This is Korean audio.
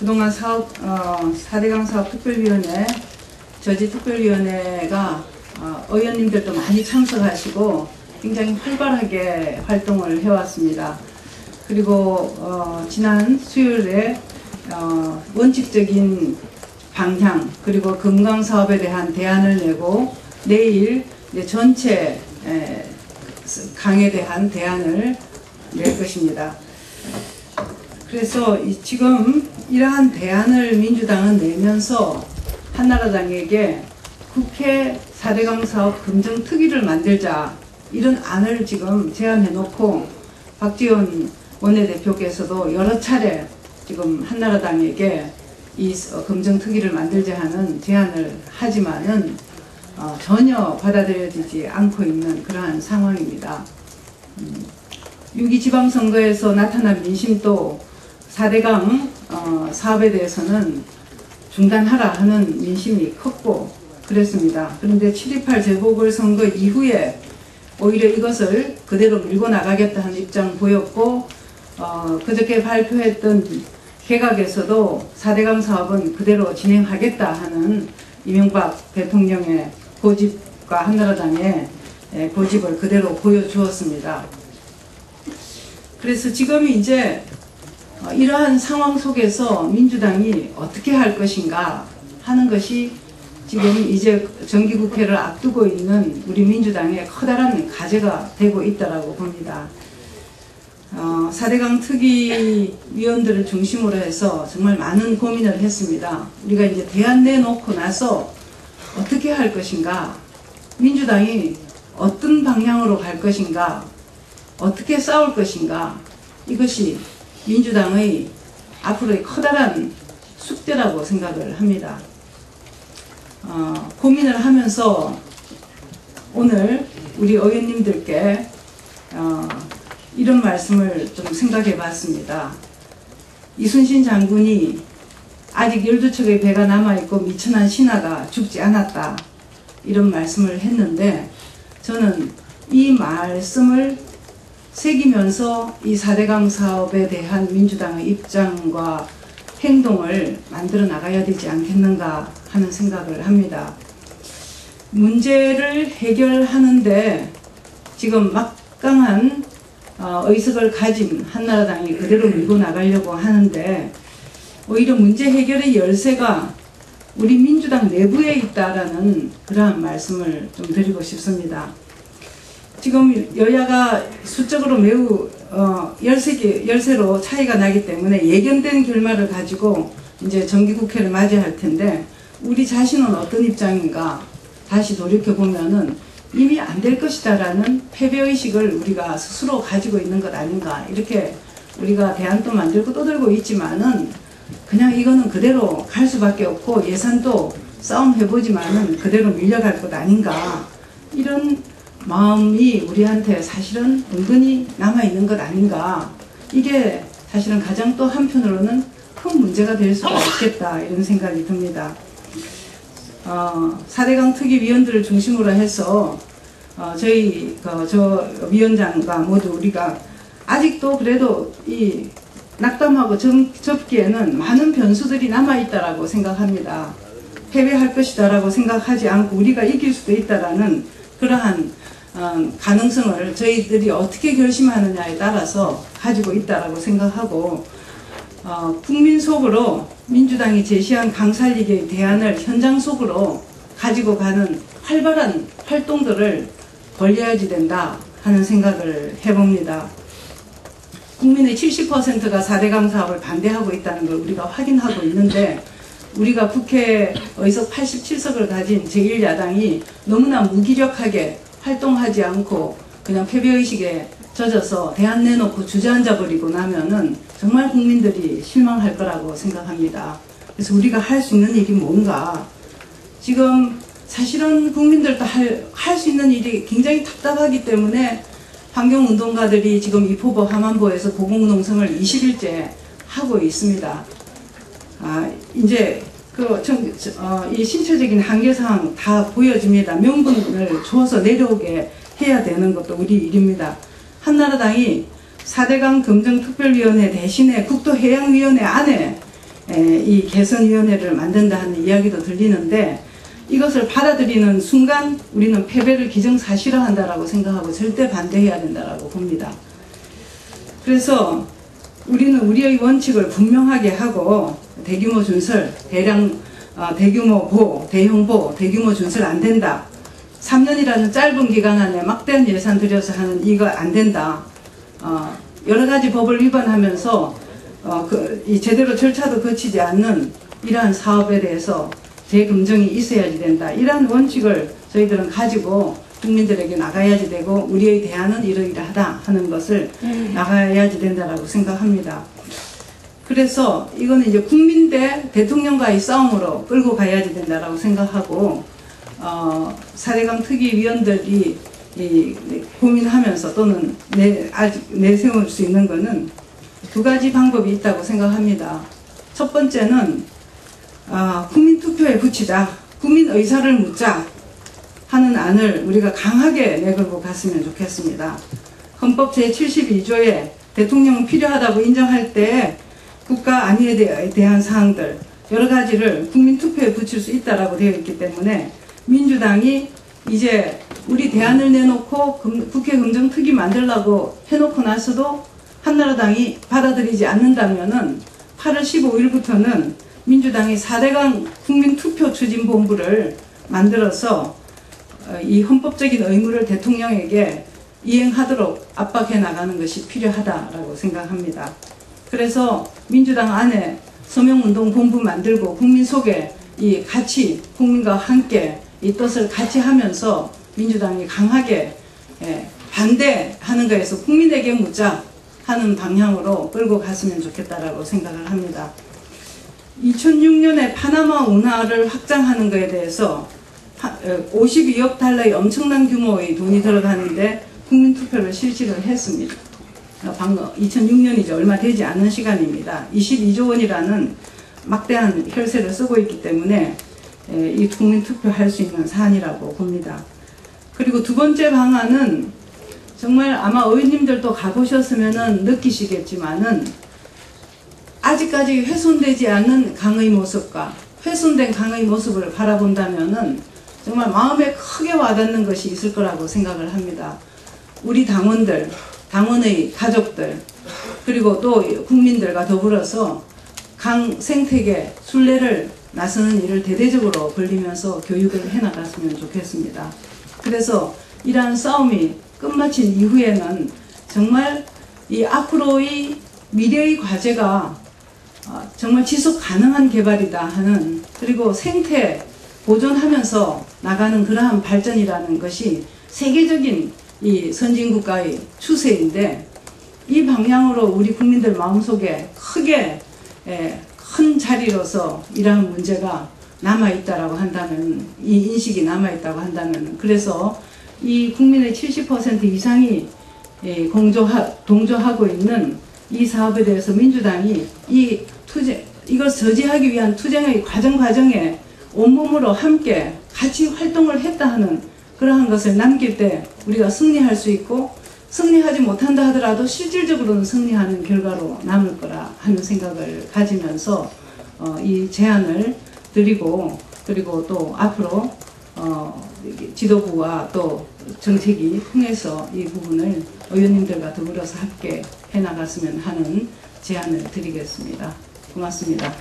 그동안 4대강 사업 특별위원회, 저지특별위원회가 의원님들도 많이 참석하시고 굉장히 활발하게 활동을 해왔습니다. 그리고 지난 수요일에 원칙적인 방향 그리고 금강사업에 대한 대안을 내고 내일 이제 전체 강에 대한 대안을 낼 것입니다. 그래서 지금 이러한 대안을 민주당은 내면서 한나라당에게 국회 4대강 사업 금정특위를 만들자 이런 안을 지금 제안해놓고 박지원 원내대표께서도 여러 차례 지금 한나라당에게 이 금정특위를 만들자 하는 제안을 하지만은 전혀 받아들여지지 않고 있는 그러한 상황입니다. 6.2 지방선거에서 나타난 민심도 4대강 사업에 대해서는 중단하라 하는 민심이 컸고 그랬습니다. 그런데 7.28 재보궐선거 이후에 오히려 이것을 그대로 밀고 나가겠다 하는 입장 보였고 그저께 발표했던 개각에서도 4대강 사업은 그대로 진행하겠다 하는 이명박 대통령의 고집과 한나라당의 고집을 그대로 보여주었습니다. 그래서 지금 이제 이러한 상황 속에서 민주당이 어떻게 할 것인가 하는 것이 지금 이제 정기국회를 앞두고 있는 우리 민주당의 커다란 과제가 되고 있다고 봅니다. 4대강 특위 위원들을 중심으로 해서 정말 많은 고민을 했습니다. 우리가 이제 대안 내놓고 나서 어떻게 할 것인가, 민주당이 어떤 방향으로 갈 것인가, 어떻게 싸울 것인가, 이것이 민주당의 앞으로의 커다란 숙제라고 생각을 합니다. 고민을 하면서 오늘 우리 의원님들께 이런 말씀을 좀 생각해 봤습니다. 이순신 장군이 아직 12척의 배가 남아있고 미천한 신하가 죽지 않았다, 이런 말씀을 했는데 저는 이 말씀을 새기면서 이 4대강 사업에 대한 민주당의 입장과 행동을 만들어 나가야 되지 않겠는가 하는 생각을 합니다. 문제를 해결하는데 지금 막강한 의석을 가진 한나라당이 그대로 밀고 나가려고 하는데 오히려 문제 해결의 열쇠가 우리 민주당 내부에 있다라는 그러한 말씀을 좀 드리고 싶습니다. 지금 여야가 수적으로 매우 열세로 차이가 나기 때문에 예견된 결말을 가지고 이제 정기국회를 맞이할 텐데 우리 자신은 어떤 입장인가 다시 돌이켜보면은 이미 안 될 것이다라는 패배의식을 우리가 스스로 가지고 있는 것 아닌가, 이렇게 우리가 대안도 만들고 떠들고 있지만은 그냥 이거는 그대로 갈 수밖에 없고 예산도 싸움해보지만은 그대로 밀려갈 것 아닌가, 이런 마음이 우리한테 사실은 은근히 남아있는 것 아닌가, 이게 사실은 가장 또 한편으로는 큰 문제가 될 수가 있겠다, 이런 생각이 듭니다. 4대강 특위위원들을 중심으로 해서 저희 저 위원장과 모두 우리가 아직도 그래도 이 낙담하고 접기에는 많은 변수들이 남아있다라고 생각합니다. 패배할 것이다라고 생각하지 않고 우리가 이길 수도 있다라는 그러한 가능성을 저희들이 어떻게 결심하느냐에 따라서 가지고 있다라고 생각하고 국민 속으로 민주당이 제시한 강살리기의 대안을 현장 속으로 가지고 가는 활발한 활동들을 벌려야지 된다 하는 생각을 해봅니다. 국민의 70%가 4대강 사업을 반대하고 있다는 걸 우리가 확인하고 있는데 우리가 국회 의석 87석을 가진 제1야당이 너무나 무기력하게 활동하지 않고 그냥 패배의식에 젖어서 대안 내놓고 주저앉아버리고 나면은 정말 국민들이 실망할 거라고 생각합니다. 그래서 우리가 할 수 있는 일이 뭔가, 지금 사실은 국민들도 할 수 있는 일이 굉장히 답답하기 때문에 환경운동가들이 지금 이포보 하만보에서 고공농성을 20일째 하고 있습니다. 이제 이 신체적인 한계사항 다 보여집니다. 명분을 줘서 내려오게 해야 되는 것도 우리 일입니다. 한나라당이 4대강 금정특별위원회 대신에 국토해양위원회 안에 이 개선위원회를 만든다 하는 이야기도 들리는데, 이것을 받아들이는 순간 우리는 패배를 기정사실화한다라고 생각하고 절대 반대해야 된다라고 봅니다. 그래서 우리는 우리의 원칙을 분명하게 하고, 대규모 준설, 대규모 보, 대형 보, 대규모 준설 안 된다. 3년이라는 짧은 기간 안에 막대한 예산 들여서 하는 이거 안 된다. 여러 가지 법을 위반하면서 이 제대로 절차도 거치지 않는 이러한 사업에 대해서 재검증이 있어야지 된다. 이러한 원칙을 저희들은 가지고 국민들에게 나가야지 되고, 우리의 대안은 이러이러하다 하는 것을 나가야지 된다라고 생각합니다. 그래서 이거는 이제 국민 대 대통령과의 싸움으로 끌고 가야지 된다라고 생각하고, 4대강 특위위원들이 고민하면서 또는 아직 내세울 수 있는 것은 두 가지 방법이 있다고 생각합니다. 첫 번째는 국민투표에 붙이자, 국민 의사를 묻자 하는 안을 우리가 강하게 내걸고 갔으면 좋겠습니다. 헌법 제72조에 대통령은 필요하다고 인정할 때 국가 안위에 대한 사항들 여러 가지를 국민투표에 붙일 수 있다라고 되어 있기 때문에, 민주당이 이제 우리 대안을 내놓고 국회 검증특위 만들라고 해놓고 나서도 한나라당이 받아들이지 않는다면은 8월 15일부터는 민주당이 4대강 국민투표추진본부를 만들어서 이 헌법적인 의무를 대통령에게 이행하도록 압박해 나가는 것이 필요하다라고 생각합니다. 그래서 민주당 안에 서명운동본부 만들고 국민 속에 이 같이 국민과 함께 이 뜻을 같이 하면서 민주당이 강하게 반대하는 것에서 국민에게 묻자 하는 방향으로 끌고 갔으면 좋겠다라고 생각을 합니다. 2006년에 파나마 운하를 확장하는 것에 대해서 52억 달러의 엄청난 규모의 돈이 들어가는데 국민투표를 실시를 했습니다. 방금 2006년이죠. 얼마 되지 않은 시간입니다. 22조 원이라는 막대한 혈세를 쓰고 있기 때문에 이 국민투표 할 수 있는 사안이라고 봅니다. 그리고 두 번째 방안은 정말 아마 의원님들도 가보셨으면 느끼시겠지만은, 아직까지 훼손되지 않는 강의 모습과 훼손된 강의 모습을 바라본다면은 정말 마음에 크게 와닿는 것이 있을 거라고 생각을 합니다. 우리 당원들, 당원의 가족들, 그리고 또 국민들과 더불어서 강 생태계 순례를 나서는 일을 대대적으로 벌리면서 교육을 해나갔으면 좋겠습니다. 그래서 이러한 싸움이 끝마친 이후에는 정말 이 앞으로의 미래의 과제가 정말 지속 가능한 개발이다 하는, 그리고 생태 보존하면서 나가는 그러한 발전이라는 것이 세계적인 이 선진국가의 추세인데, 이 방향으로 우리 국민들 마음속에 크게 큰 자리로서 이러한 문제가 남아있다라고 한다면, 이 인식이 남아있다고 한다면, 그래서 이 국민의 70% 이상이 동조하고 있는 이 사업에 대해서 민주당이 이걸 저지하기 위한 투쟁의 과정에 온몸으로 함께 같이 활동을 했다 하는 그러한 것을 남길 때 우리가 승리할 수 있고, 승리하지 못한다 하더라도 실질적으로는 승리하는 결과로 남을 거라 하는 생각을 가지면서 이 제안을 드리고, 그리고 또 앞으로 지도부와 또 정책이 통해서 이 부분을 의원님들과 더불어서 함께 해나갔으면 하는 제안을 드리겠습니다. 고맙습니다.